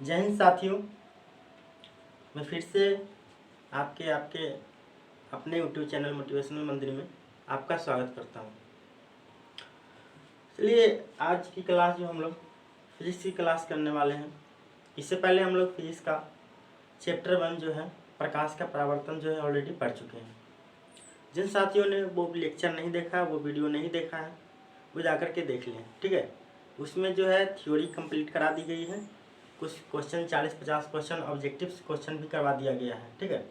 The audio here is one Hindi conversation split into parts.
जय हिंद साथियों, मैं फिर से आपके अपने यूट्यूब चैनल मोटिवेशनल मंदिर में आपका स्वागत करता हूं। चलिए आज की क्लास जो हम लोग फिजिक्स की क्लास करने वाले हैं। इससे पहले हम लोग फिजिक्स का चैप्टर 1 जो है प्रकाश का परावर्तन जो है ऑलरेडी पढ़ चुके हैं। जिन साथियों ने वो लेक्चर नहीं देखा, वो वीडियो नहीं देखा है, वो जाकर के देख लें, ठीक है। उसमें जो है थ्योरी कंप्लीट करा दी गई है, कुछ क्वेश्चन 40-50 क्वेश्चन ऑब्जेक्टिव्स क्वेश्चन भी करवा दिया गया है, ठीक है।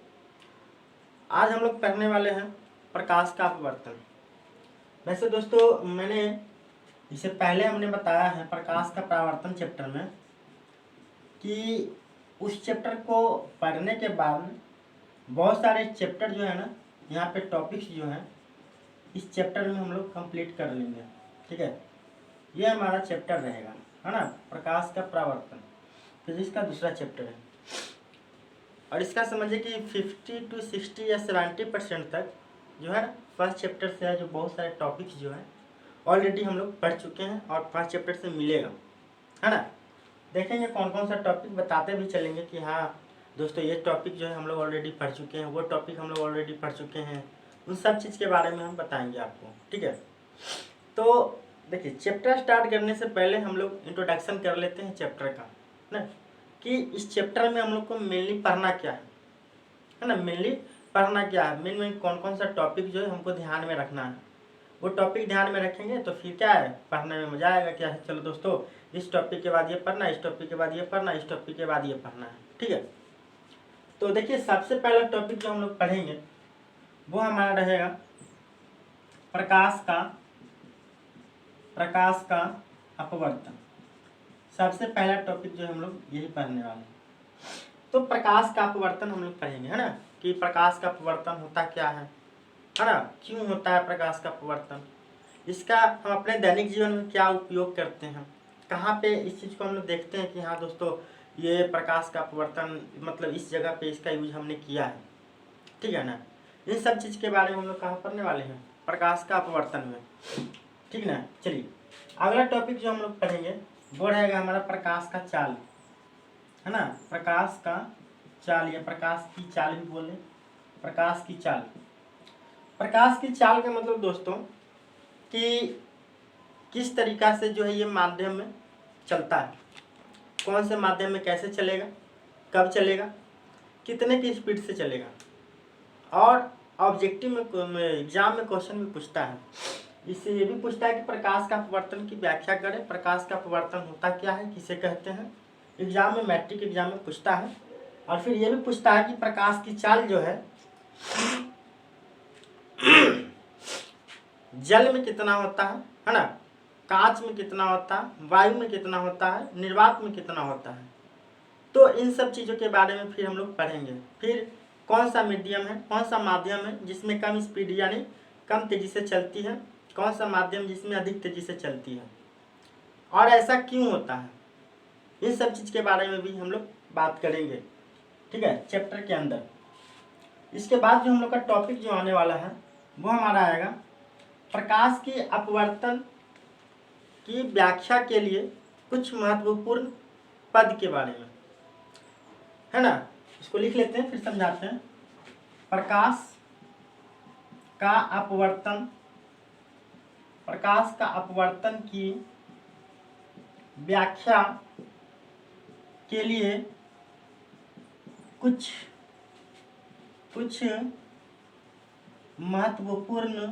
आज हम लोग पढ़ने वाले हैं प्रकाश का अपवर्तन। वैसे दोस्तों मैंने इससे पहले हमने बताया है प्रकाश का परावर्तन चैप्टर में कि उस चैप्टर को पढ़ने के बाद बहुत सारे चैप्टर जो है ना, यहाँ पे टॉपिक्स जो हैं इस चैप्टर में हम लोग कंप्लीट कर लेंगे, ठीक है। ये हमारा चैप्टर रहेगा, है ना, प्रकाश का परावर्तन, फिजिक्स का दूसरा चैप्टर है। और इसका समझिए कि 50 to 60 या 70% तक जो है फर्स्ट चैप्टर से है, जो बहुत सारे टॉपिक्स जो है ऑलरेडी हम लोग पढ़ चुके हैं और फर्स्ट चैप्टर से मिलेगा, है ना। देखेंगे कौन कौन सा टॉपिक, बताते भी चलेंगे कि हाँ दोस्तों ये टॉपिक जो है हम लोग ऑलरेडी पढ़ चुके हैं, वो टॉपिक हम लोग ऑलरेडी पढ़ चुके हैं। उन सब चीज़ के बारे में हम बताएंगे आपको, ठीक है। तो देखिए चैप्टर स्टार्ट करने से पहले हम लोग इंट्रोडक्शन कर लेते हैं चैप्टर का ना, कि इस चैप्टर में हम लोग को मेनली पढ़ना क्या है ना, मेनली पढ़ना क्या है, मेन कौन कौन सा टॉपिक जो है हमको ध्यान में रखना है। वो टॉपिक ध्यान में रखेंगे तो फिर क्या है, पढ़ने में मजा आएगा। क्या है, चलो दोस्तों इस टॉपिक के बाद ये पढ़ना, इस टॉपिक के बाद ये पढ़ना, इस टॉपिक के बाद ये पढ़ना है, ठीक है। तो देखिए सबसे पहला टॉपिक जो हम लोग पढ़ेंगे वो हमारा रहेगा प्रकाश का अपवर्तन। सबसे पहला टॉपिक जो हम लोग यही पढ़ने वाले हैं। तो प्रकाश का अपवर्तन हम लोग पढ़ेंगे, है ना, कि प्रकाश का अपवर्तन होता क्या है ना, क्यों होता है प्रकाश का अपवर्तन, इसका हम अपने दैनिक जीवन में क्या उपयोग करते हैं, कहाँ पे इस चीज़ को हम लोग देखते हैं कि हाँ दोस्तों ये प्रकाश का अपवर्तन मतलब इस जगह पे इसका यूज हमने किया है, ठीक है ना। इन सब चीज़ के बारे में हम लोग कहाँ पढ़ने वाले हैं, प्रकाश का अपवर्तन में, ठीक ना। चलिए अगला टॉपिक जो हम लोग पढ़ेंगे वो रहेगा हमारा प्रकाश का चाल, है ना, प्रकाश का चाल या प्रकाश की चाल भी बोले, प्रकाश की चाल। प्रकाश की चाल का मतलब दोस्तों कि किस तरीका से जो है ये माध्यम में चलता है, कौन से माध्यम में कैसे चलेगा, कब चलेगा, कितने की स्पीड से चलेगा। और ऑब्जेक्टिव में एग्जाम में क्वेश्चन भी पूछता है, इससे ये भी पूछता है कि प्रकाश का अपवर्तन की व्याख्या करें, प्रकाश का अपवर्तन होता क्या है, किसे कहते हैं। एग्जाम में मैट्रिक एग्जाम में पूछता है। और फिर ये भी पूछता है कि प्रकाश की चाल जो है जल में कितना होता है ना, कांच में कितना होता है, वायु में कितना होता है, निर्वात में कितना होता है। तो इन सब चीज़ों के बारे में फिर हम लोग पढ़ेंगे। फिर कौन सा मीडियम है, कौन सा माध्यम है जिसमें कम स्पीड यानी कम तेज़ी से चलती है, कौन सा माध्यम जिसमें अधिक तेज़ी से चलती है, और ऐसा क्यों होता है। इन सब चीज़ के बारे में भी हम लोग बात करेंगे, ठीक है, चैप्टर के अंदर। इसके बाद जो हम लोग का टॉपिक जो आने वाला है वो हमारा आएगा प्रकाश की अपवर्तन की व्याख्या के लिए कुछ महत्वपूर्ण पद के बारे में, है ना। इसको लिख लेते हैं फिर समझाते हैं। प्रकाश का अपवर्तन की व्याख्या के लिए कुछ महत्वपूर्ण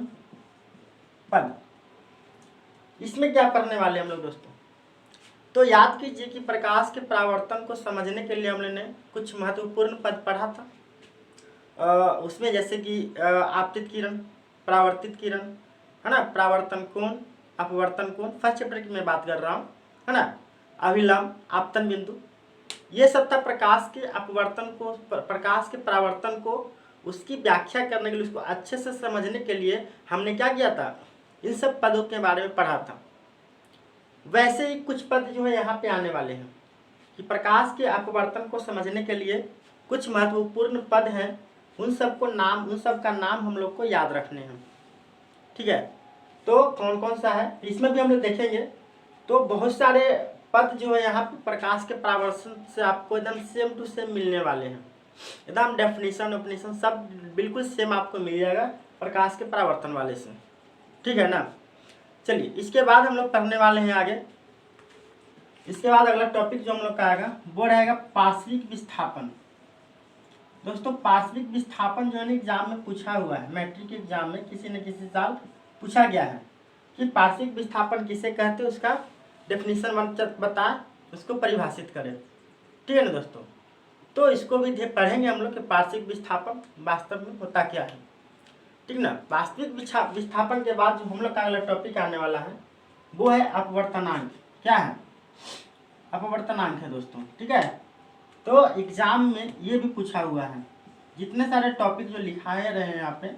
पद। इसमें क्या पढ़ने वाले हम लोग दोस्तों, तो याद कीजिए कि प्रकाश के परावर्तन को समझने के लिए हमने कुछ महत्वपूर्ण पद पढ़ा था। उसमें जैसे कि आपतित किरण, परावर्तित किरण, है ना, परावर्तन कोण, अपवर्तन कोण, फर्स्ट चैप्टर की मैं बात कर रहा हूँ, है ना, अभिलंब, आपतन बिंदु, ये सब था प्रकाश के अपवर्तन को, प्रकाश के परावर्तन को उसकी व्याख्या करने के लिए, उसको अच्छे से समझने के लिए हमने क्या किया था, इन सब पदों के बारे में पढ़ा था। वैसे ही कुछ पद जो है यहाँ पे आने वाले हैं कि प्रकाश के अपवर्तन को समझने के लिए कुछ महत्वपूर्ण पद हैं, उन सब का नाम हम लोग को याद रखने हैं, ठीक है। तो कौन कौन सा है इसमें भी हम लोग देखेंगे। तो बहुत सारे पद जो है यहाँ पे प्रकाश के परावर्तन से आपको एकदम सेम टू सेम मिलने वाले हैं, एकदम डेफिनेशन सब बिल्कुल सेम आपको मिल जाएगा प्रकाश के परावर्तन वाले से, ठीक है ना। चलिए इसके बाद हम लोग पढ़ने वाले हैं आगे। इसके बाद अगला टॉपिक जो हम लोग का आएगा वो रहेगा पार्श्विक विस्थापन। दोस्तों पार्श्विक विस्थापन जो है ना एग्जाम में पूछा हुआ है, मैट्रिक एग्जाम में किसी न किसी साल पूछा गया है कि पार्श्विक विस्थापन किसे कहते हैं, उसका डेफिनेशन बताएं, उसको परिभाषित करें, ठीक है ना दोस्तों। तो इसको भी पढ़ेंगे हम लोग कि पार्श्विक विस्थापन वास्तव में होता क्या है, ठीक ना। वास्तविक विस्थापन के बाद जो हम लोग का अगला टॉपिक आने वाला है वो है अपवर्तनांक। क्या है? अपवर्तनांक है दोस्तों, ठीक है। तो एग्जाम में ये भी पूछा हुआ है, जितने सारे टॉपिक जो लिखाए रहे हैं यहाँ पे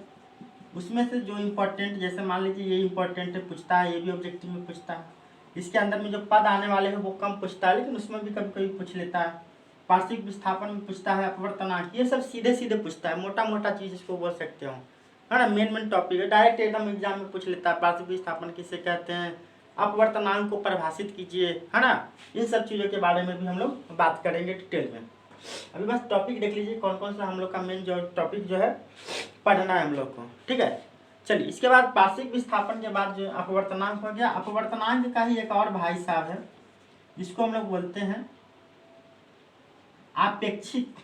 उसमें से जो इम्पोर्टेंट, जैसे मान लीजिए ये इम्पोर्टेंट है, पूछता है, ये भी ऑब्जेक्टिव में पूछता है। इसके अंदर में जो पद आने वाले हैं वो कम पूछता है, लेकिन उसमें भी कभी कभी पूछ लेता है। पार्श्विक विस्थापन में पूछता है, अपवर्तनांक, ये सब सीधे सीधे पूछता है, मोटा मोटा चीज़ इसको बोल सकते हो, है ना। मेन टॉपिक है, डायरेक्ट एकदम एग्जाम में पूछ लेता है पार्श्विक विस्थापन किसे कहते हैं, अपवर्तनांक को परिभाषित कीजिए, है ना। इन सब चीज़ों के बारे में भी हम लोग बात करेंगे डिटेल में। अभी बस टॉपिक देख लीजिए कौन कौन सा हम लोग का मेन जो टॉपिक जो है पढ़ना है हम लोग को, ठीक है। चलिए इसके बाद पार्श्विक विस्थापन के बाद जो अपवर्तनांक हो गया। अपवर्तनांक का ही एक और भाई साहब है, जिसको हम लोग बोलते हैं आपेक्षिक,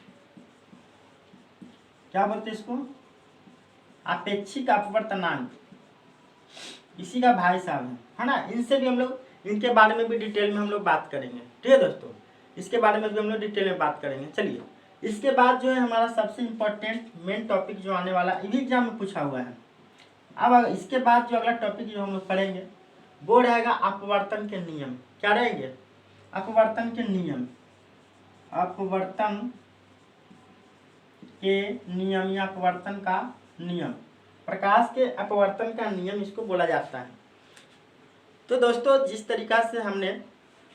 क्या बोलते हैं इसको, आपेक्षिक अपवर्तनांक, इसी का भाई साहब है ना। इनसे भी हम लोग, इनके बारे में भी डिटेल में हम लोग बात करेंगे, ठीक है दोस्तों। इसके बारे में भी हम लोग डिटेल में बात करेंगे। चलिए इसके बाद जो है हमारा सबसे इम्पोर्टेंट मेन टॉपिक जो आने वाला, ये भी एग्जाम में पूछा हुआ है। अब इसके बाद जो अगला टॉपिक जो हम लोग पढ़ेंगे वो रहेगा अपवर्तन के नियम। क्या रहेंगे? अपवर्तन के नियम। अपवर्तन के नियम या अपवर्तन का नियम, प्रकाश के अपवर्तन का नियम इसको बोला जाता है। तो दोस्तों जिस तरीका से हमने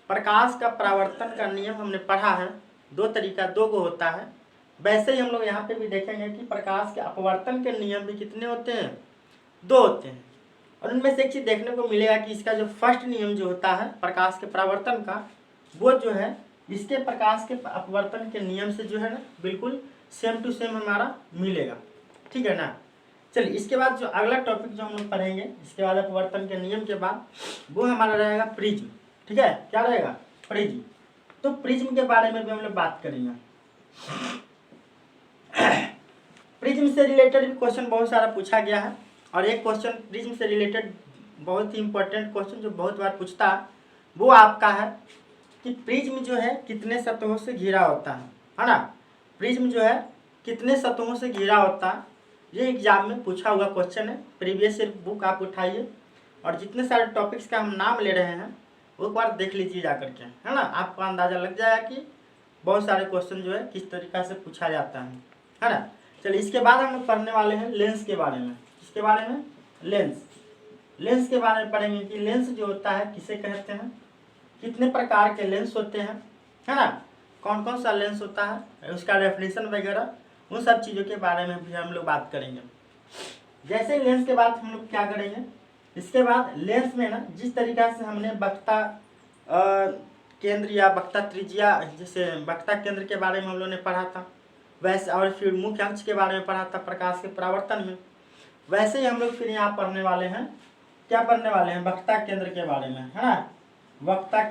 प्रकाश का परावर्तन का नियम हमने पढ़ा है, दो गो होता है, वैसे ही हम लोग यहाँ पे भी देखेंगे कि प्रकाश के अपवर्तन के नियम भी कितने होते हैं? 2 होते हैं। और उनमें से एक चीज़ देखने को मिलेगा कि इसका जो फर्स्ट नियम जो होता है प्रकाश के परावर्तन का, वो जो है इसके प्रकाश के अपवर्तन के नियम से जो है ना बिल्कुल सेम टू सेम हमारा मिलेगा, ठीक है ना। चलिए इसके बाद जो अगला टॉपिक जो हम लोग पढ़ेंगे इसके बाद अपवर्तन के नियम के बाद, वो हमारा रहेगा प्रिज्म, ठीक है। क्या रहेगा? प्रिज्म। तो प्रिज्म के बारे में भी हम लोग बात करेंगे। प्रिज्म से रिलेटेड भी क्वेश्चन बहुत सारा पूछा गया है, और एक क्वेश्चन प्रिज्म से रिलेटेड बहुत ही इंपॉर्टेंट क्वेश्चन जो बहुत बार पूछता है वो आपका है कि प्रिज्म जो है कितने सतहों से घिरा होता है ना। प्रिज्म जो है कितने सतहों से घिरा होता है, ये एग्जाम में पूछा हुआ क्वेश्चन है। प्रीवियस ईयर बुक आप उठाइए और जितने सारे टॉपिक्स का हम नाम ले रहे हैं वो एक बार देख लीजिए जा करके, है ना। आपको अंदाज़ा लग जाएगा कि बहुत सारे क्वेश्चन जो है किस तरीक़ा से पूछा जाता है ना। चलिए इसके बाद हम लोग पढ़ने वाले हैं लेंस के बारे में। इसके बारे में लेंस के बारे में पढ़ेंगे कि लेंस जो होता है किसे कहते हैं, कितने प्रकार के लेंस होते हैं, है ना, कौन कौन सा लेंस होता है, उसका डेफिनेशन वगैरह, उन सब चीज़ों के बारे में भी हम लोग बात करेंगे। जैसे लेंस के बाद हम लोग क्या करेंगे, इसके बाद लेंस में ना जिस तरीक़ा से हमने वक्ता केंद्र या वक्ता त्रिज्या, जैसे वक्ता केंद्र के बारे में हम लोगों ने पढ़ा था वैसे, और फिर मुख्य अक्ष के बारे में पढ़ा था प्रकाश के परावर्तन में, वैसे ही हम लोग फिर यहाँ पढ़ने वाले हैं, क्या पढ़ने वाले हैं, वक्ता केंद्र के बारे में, है ना। वक्ता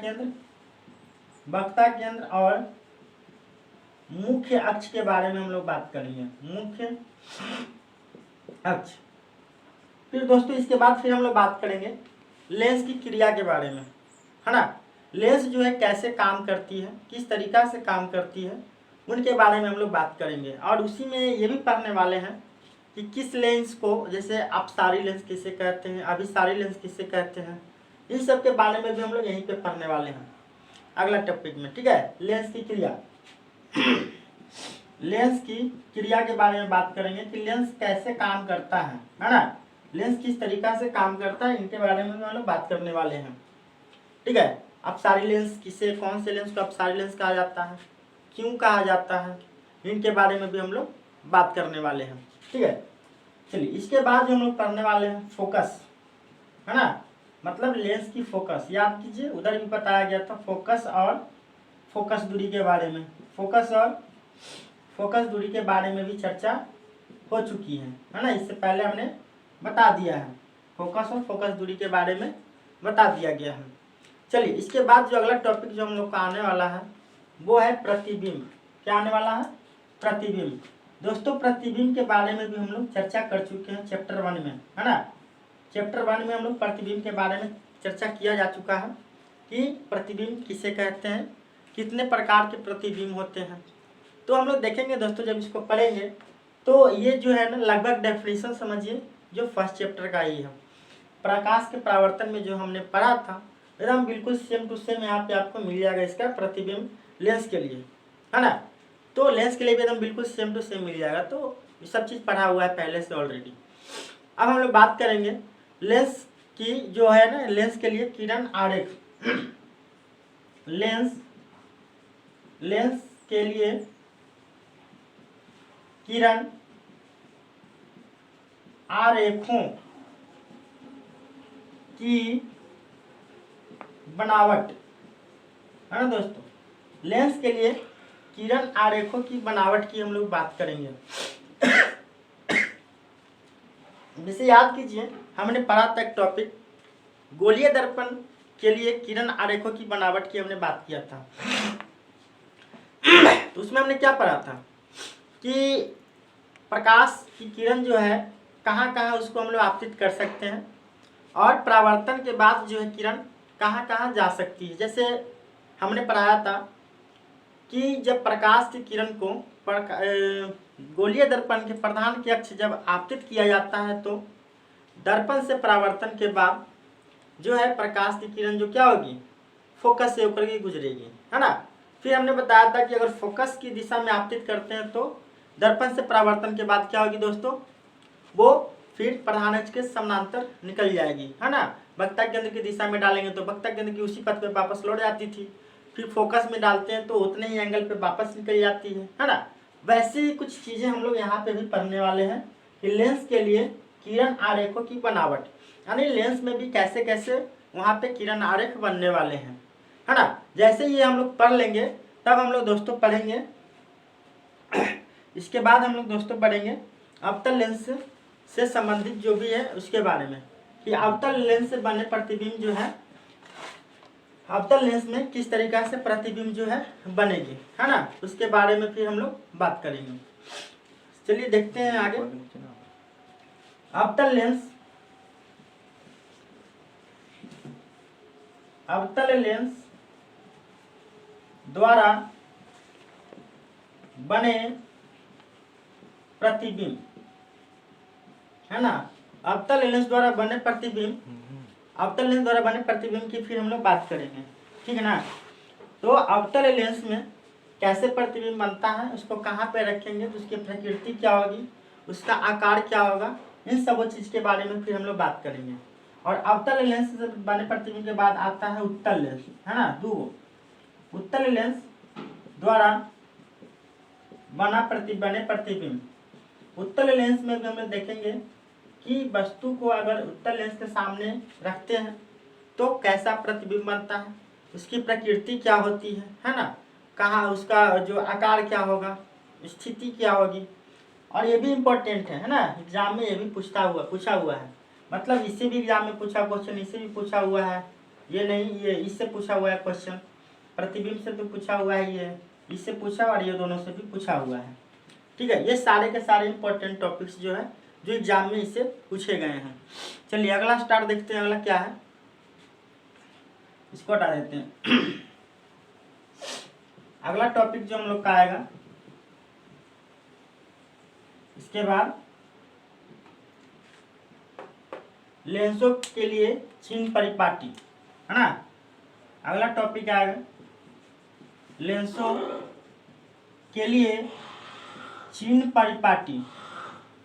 केंद्र और मुख्य अक्ष के बारे में हम लोग बात करेंगे, मुख्य अक्ष। फिर दोस्तों इसके बाद फिर हम लोग बात करेंगे लेंस की क्रिया के बारे में, है ना। लेंस जो है कैसे काम करती है, किस तरीक़ा से काम करती है, उनके बारे में हम लोग बात करेंगे। और उसी में ये भी पढ़ने वाले हैं कि किस लेंस को, जैसे अपसारी लेंस किसे कहते हैं, अभिसारी लेंस किसे कहते हैं, इन सब के बारे में भी हम लोग यहीं पे पढ़ने वाले हैं अगला टॉपिक में, ठीक है। लेंस की क्रिया लेंस की क्रिया के बारे में बात करेंगे कि लेंस कैसे काम करता है ना, लेंस किस तरीका से काम करता है, इनके बारे में हम लोग बात करने वाले हैं, ठीक है। अपसारी लेंस किसे, कौन से लेंस को अपसारी लेंस कहा जाता है, क्यों कहा जाता है, इनके बारे में भी हम लोग बात करने वाले हैं, ठीक है। चलिए इसके बाद जो हम लोग पढ़ने वाले हैं फोकस, है ना। मतलब लेंस की फोकस, याद कीजिए उधर भी बताया गया था फोकस और फोकस दूरी के बारे में, फोकस और फोकस दूरी के बारे में भी चर्चा हो चुकी है ना। इससे पहले हमने बता दिया है, फोकस और फोकस दूरी के बारे में बता दिया गया है। चलिए इसके बाद जो अगला टॉपिक जो हम लोग का आने वाला है वो है प्रतिबिंब। क्या आने वाला है? प्रतिबिंब। दोस्तों प्रतिबिंब के बारे में भी हम लोग चर्चा कर चुके हैं चैप्टर 1 में, है ना। चैप्टर 1 में हम लोग प्रतिबिंब के बारे में चर्चा किया जा चुका है कि प्रतिबिंब किसे कहते हैं, कितने प्रकार के प्रतिबिंब होते हैं। तो हम लोग देखेंगे दोस्तों जब इसको पढ़ेंगे तो ये जो है ना लगभग डेफिनेशन समझिए जो फर्स्ट चैप्टर का ही है। प्रकाश के परावर्तन में जो हमने पढ़ा था एकदम बिल्कुल सेम टू सेम यहाँ पे आपको मिल जाएगा इसका प्रतिबिंब लेंस के लिए, है ना। तो लेंस के लिए भी एकदम बिल्कुल सेम टू सेम मिल जाएगा। तो ये सब चीज़ पढ़ा हुआ है पहले से ऑलरेडी। अब हम लोग बात करेंगे लेंस की जो है ना, लेंस के लिए किरण आरेख। लेंस के लिए किरण आरेखों की बनावट, है ना दोस्तों। लेंस के लिए किरण आरेखों की बनावट की हम लोग बात करेंगे। जैसे याद कीजिए हमने पढ़ा था एक टॉपिक गोलीय दर्पण के लिए किरण आरेखों की बनावट की हमने बात किया था। तो उसमें हमने क्या पढ़ा था कि प्रकाश की किरण जो है कहाँ कहाँ उसको हम लोग आपतित कर सकते हैं और परावर्तन के बाद जो है किरण कहाँ कहाँ जा सकती है। जैसे हमने पढ़ाया था कि जब प्रकाश की किरण को गोलीय दर्पण के प्रधान के अक्ष जब आपतित किया जाता है तो दर्पण से परावर्तन के बाद जो है प्रकाश की किरण जो क्या होगी फोकस से ऊपर की गुजरेगी, है ना। फिर हमने बताया था कि अगर फोकस की दिशा में आपतित करते हैं तो दर्पण से परावर्तन के बाद क्या होगी दोस्तों, वो फिर प्रधान अक्ष के समानांतर निकल जाएगी, है ना। वक्ता केंद्र की दिशा में डालेंगे तो वक्ता केंद्र की उसी पथ पे वापस लौट जाती थी। फिर फोकस में डालते हैं तो उतने ही एंगल पे वापस निकल जाती है ना। वैसे ही कुछ चीज़ें हम लोग यहाँ पे भी पढ़ने वाले हैं कि लेंस के लिए किरण आरेखों की बनावट, यानी लेंस में भी कैसे कैसे वहाँ पे किरण आरेख बनने वाले हैं, है ना। जैसे ये हम लोग पढ़ लेंगे तब हम लोग दोस्तों पढ़ेंगे इसके बाद हम लोग दोस्तों पढ़ेंगे अवतल लेंस से संबंधित जो भी है उसके बारे में कि अवतल लेंस से बने प्रतिबिंब जो है अवतल लेंस में किस तरीका से प्रतिबिंब जो है बनेगी, है ना। उसके बारे में फिर हम लोग बात करेंगे। चलिए देखते हैं आगे। अवतल लेंस द्वारा बने प्रतिबिंब, है ना। अवतल लेंस द्वारा बने प्रतिबिंब, अवतल लेंस द्वारा बने प्रतिबिंब की फिर हम लोग बात करेंगे, ठीक है ना। तो अवतल लेंस में कैसे प्रतिबिंब बनता है, उसको कहाँ पे रखेंगे, तो उसकी प्रकृति क्या होगी, उसका आकार क्या होगा, इन सब चीज़ के बारे में फिर हम लोग बात करेंगे। और अवतल लेंस से बने प्रतिबिंब के बाद आता है उत्तल लेंस, है ना। उत्तल लेंस द्वारा बने प्रतिबिंब, उत्तल लेंस में भी हम लोग देखेंगे कि वस्तु को अगर उत्तल लेंस के सामने रखते हैं तो कैसा प्रतिबिंब बनता है, उसकी प्रकृति क्या होती है ना। कहाँ उसका जो आकार क्या होगा, स्थिति क्या होगी। और ये भी इम्पोर्टेंट है ना, एग्जाम में ये भी पूछा हुआ है। मतलब इससे भी एग्जाम में पूछा क्वेश्चन, इससे भी पूछा हुआ है, ये नहीं ये इससे पूछा हुआ है क्वेश्चन, प्रतिबिंब से तो पूछा हुआ है, ये इससे पूछा और ये दोनों से भी पूछा हुआ है, ठीक है। ये सारे के सारे इंपॉर्टेंट टॉपिक्स जो है जो एग्जाम में इससे पूछे गए हैं। चलिए अगला स्टार्ट देखते हैं, अगला क्या है, इसको हटा देते हैं। अगला टॉपिक जो हम लोग का आएगा इसके बाद लेंसों के लिए चिन्ह परिपाटी, है ना। अगला टॉपिक आएगा लेंसों के लिए चिन्ह परिपाटी,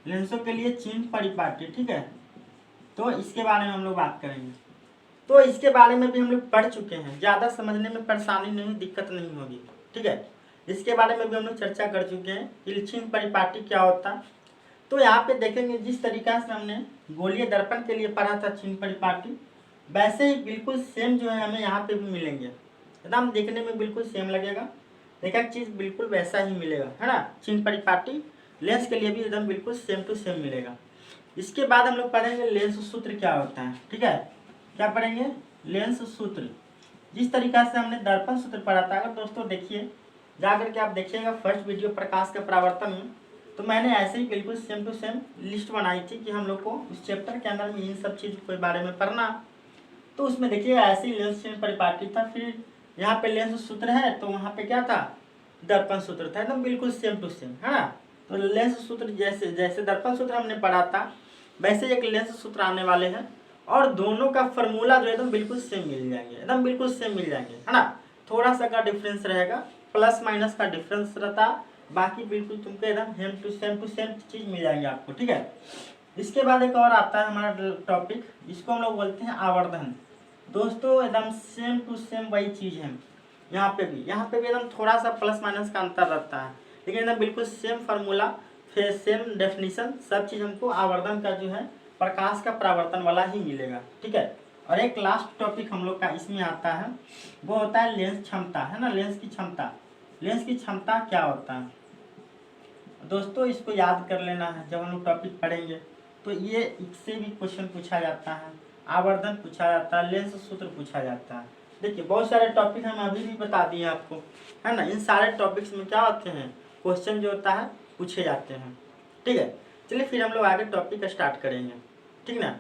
लेंसों के लिए चिन्ह परिपाटी, ठीक है। तो इसके बारे में हम लोग बात करेंगे। तो इसके बारे में भी हम लोग पढ़ चुके हैं, ज़्यादा समझने में परेशानी नहीं, दिक्कत नहीं होगी, ठीक है। इसके बारे में भी हम लोग चर्चा कर चुके हैं कि चिन्ह परिपाटी क्या होता है। तो यहाँ पे देखेंगे जिस तरीका से हमने गोलीय दर्पण के लिए पढ़ा था चिन्ह परिपाटी, वैसे ही बिल्कुल सेम जो है हमें यहाँ पे भी मिलेंगे, एकदम देखने में बिल्कुल सेम लगेगा, एक एक चीज़ बिल्कुल वैसा ही मिलेगा, है ना। चिन्ह परिपाटी लेंस के लिए भी एकदम बिल्कुल सेम टू सेम मिलेगा। इसके बाद हम लोग पढ़ेंगे लेंस सूत्र क्या होता है, ठीक है। क्या पढ़ेंगे? लेंस सूत्र। जिस तरीका से हमने दर्पण सूत्र पढ़ा था, अगर दोस्तों देखिए जा करके आप देखिएगा फर्स्ट वीडियो प्रकाश का परावर्तन में, तो मैंने ऐसे ही बिल्कुल सेम टू सेम लिस्ट बनाई थी कि हम लोग को उस चैप्टर के अंदर में इन सब चीज़ के बारे में पढ़ना। तो उसमें देखिए ऐसे ही लेंस चिन्ह परिपाटी था, फिर यहाँ पे लेंस सूत्र है तो वहाँ पे क्या था? दर्पण सूत्र था, एकदम बिल्कुल सेम टू सेम, है ना। तो लेंस सूत्र जैसे जैसे दर्पण सूत्र हमने पढ़ा था वैसे एक लेंस सूत्र आने वाले हैं, और दोनों का फॉर्मूला जो है एकदम बिल्कुल सेम मिल जाएंगे, एकदम बिल्कुल सेम मिल जाएंगे, है ना। थोड़ा सा का डिफरेंस रहेगा, प्लस माइनस का डिफरेंस रहता, बाकी बिल्कुल तुमको एकदम सेम टू सेम चीज़ मिल जाएंगे आपको, ठीक है। इसके बाद एक और आता है हमारा टॉपिक, इसको हम लोग बोलते हैं आवर्धन। दोस्तों एकदम सेम टू सेम वही चीज़ है, यहाँ पे भी एकदम थोड़ा सा प्लस माइनस का अंतर रहता है, लेकिन एकदम बिल्कुल सेम फार्मूला, फिर सेम डेफिनेशन, सब चीज़ हमको आवर्धन का जो है प्रकाश का परावर्तन वाला ही मिलेगा, ठीक है। और एक लास्ट टॉपिक हम लोग का इसमें आता है, वो होता है लेंस क्षमता, है ना। लेंस की क्षमता, लेंस की क्षमता क्या होता है दोस्तों, इसको याद कर लेना है जब हम लोग टॉपिक पढ़ेंगे। तो ये इससे भी क्वेश्चन पूछा जाता है, आवर्धन पूछा जाता है, लेंस सूत्र पूछा जाता है। देखिए बहुत सारे टॉपिक हम अभी भी बता दिए आपको, है ना। इन सारे टॉपिक्स में क्या होते हैं, क्वेश्चन जो होता है पूछे जाते हैं, ठीक है। चलिए फिर हम लोग आगे टॉपिक स्टार्ट करेंगे, ठीक ना।